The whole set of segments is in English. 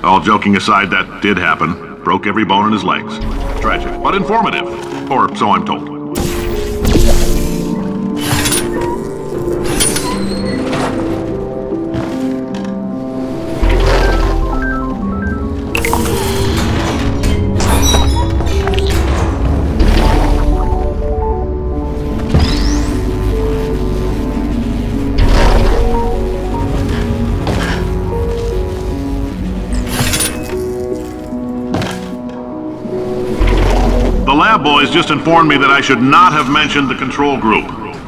All joking aside, that did happen. Broke every bone in his legs. Tragic, but informative. Or so I'm told. The lab boys just informed me that I should not have mentioned the control group.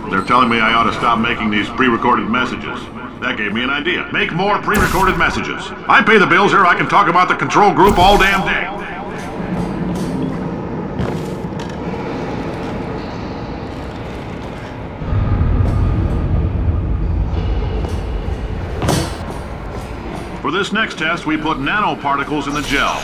They're telling me I ought to stop making these pre-recorded messages. That gave me an idea. Make more pre-recorded messages. I pay the bills here, I can talk about the control group all damn day. For this next test, we put nanoparticles in the gel.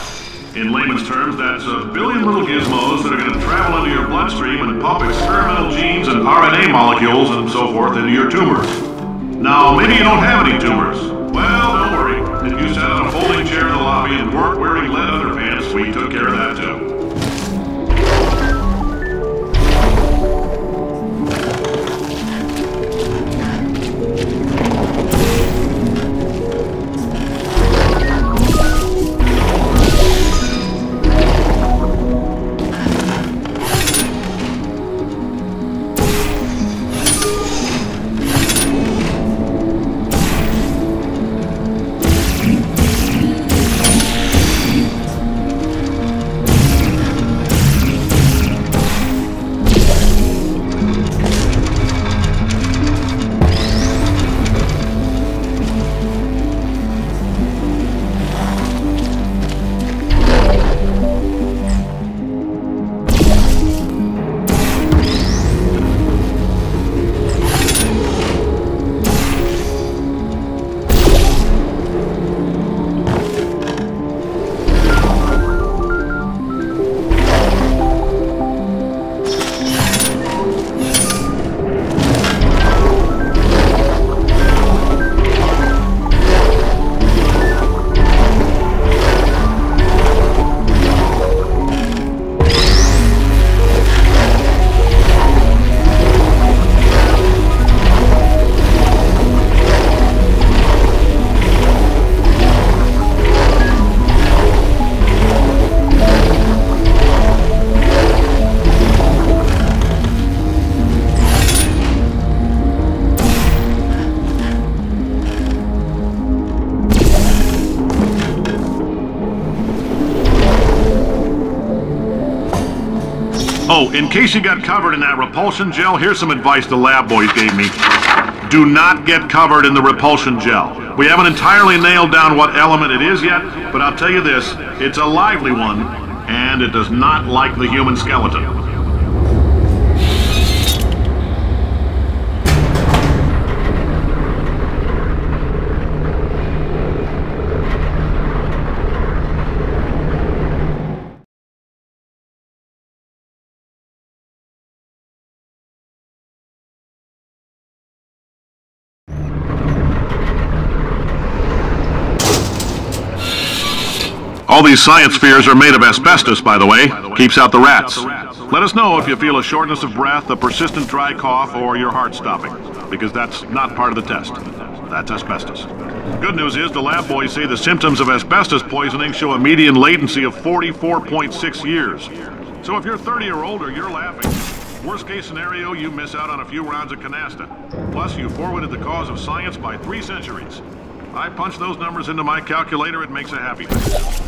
In layman's terms, that's a billion little gizmos that are going to travel into your bloodstream and pump experimental genes and RNA molecules and so forth into your tumors. Now, maybe you don't have any tumors. Well, don't worry. If you sat on a folding chair in the lobby and weren't wearing lead underpants, we took care of that too. Oh, in case you got covered in that repulsion gel, here's some advice the lab boys gave me. Do not get covered in the repulsion gel. We haven't entirely nailed down what element it is yet, but I'll tell you this, it's a lively one, and it does not like the human skeleton. All these science spheres are made of asbestos, by the way. Keeps out the rats. Let us know if you feel a shortness of breath, a persistent dry cough, or your heart stopping, because that's not part of the test. That's asbestos. Good news is the lab boys say the symptoms of asbestos poisoning show a median latency of 44.6 years. So if you're 30 or older, you're laughing. Worst case scenario, you miss out on a few rounds of canasta. Plus, you forwarded the cause of science by 3 centuries. I punch those numbers into my calculator, it makes a happy face.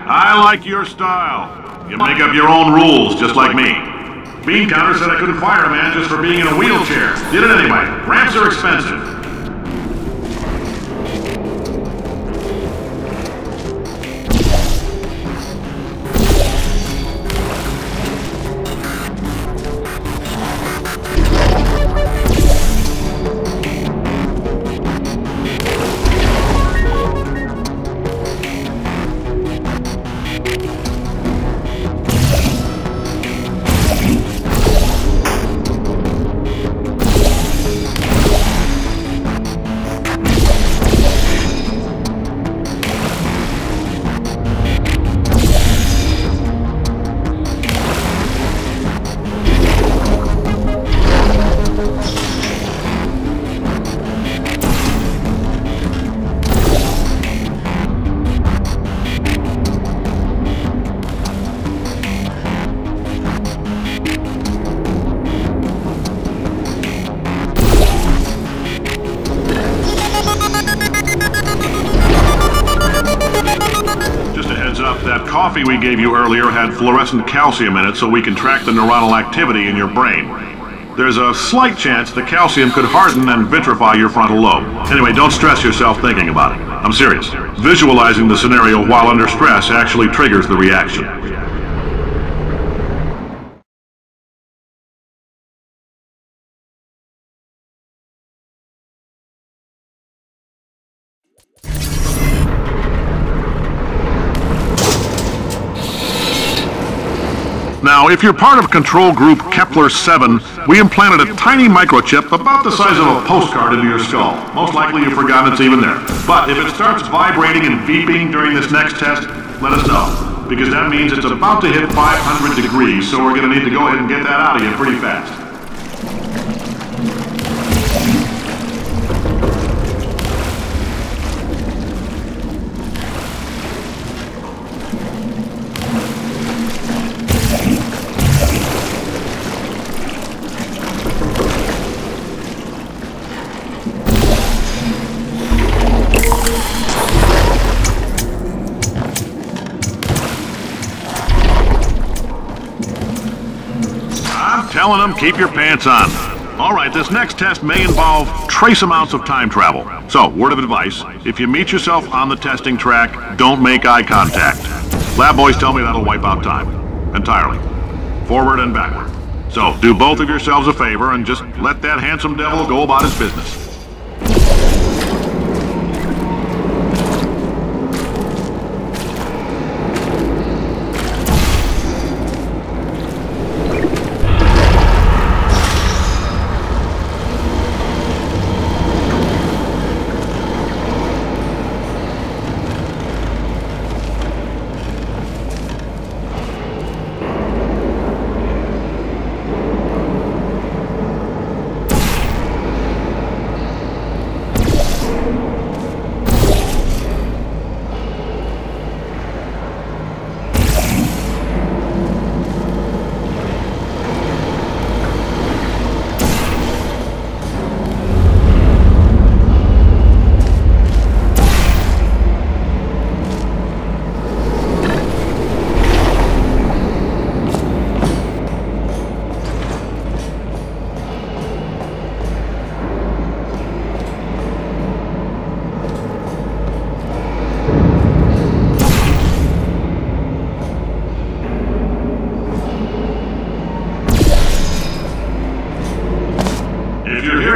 I like your style. You make up your own rules, just like me. Bean Counter said I couldn't fire a man just for being in a wheelchair. Did it anyway. Ramps are expensive. coffee we gave you earlier had fluorescent calcium in it so we can track the neuronal activity in your brain. There's a slight chance the calcium could harden and vitrify your frontal lobe. Anyway, don't stress yourself thinking about it. I'm serious. Visualizing the scenario while under stress actually triggers the reaction. Now, if you're part of control group Kepler-7, we implanted a tiny microchip about the size of a postcard into your skull. Most likely you've forgotten it's even there. But if it starts vibrating and beeping during this next test, let us know. Because that means it's about to hit 500 degrees, so we're going to need to go ahead and get that out of you pretty fast. Telling them, keep your pants on. All right, this next test may involve trace amounts of time travel. So, word of advice, if you meet yourself on the testing track, don't make eye contact. Lab boys tell me that'll wipe out time. Entirely. Forward and backward. So, do both of yourselves a favor and just let that handsome devil go about his business.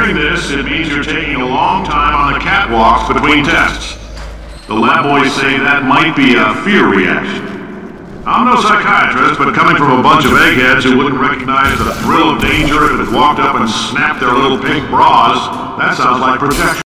This, it means you're taking a long time on the catwalks between tests. The lab boys say that might be a fear reaction. I'm no psychiatrist, but coming from a bunch of eggheads who wouldn't recognize the thrill of danger if it walked up and snapped their little pink bras, that sounds like protection.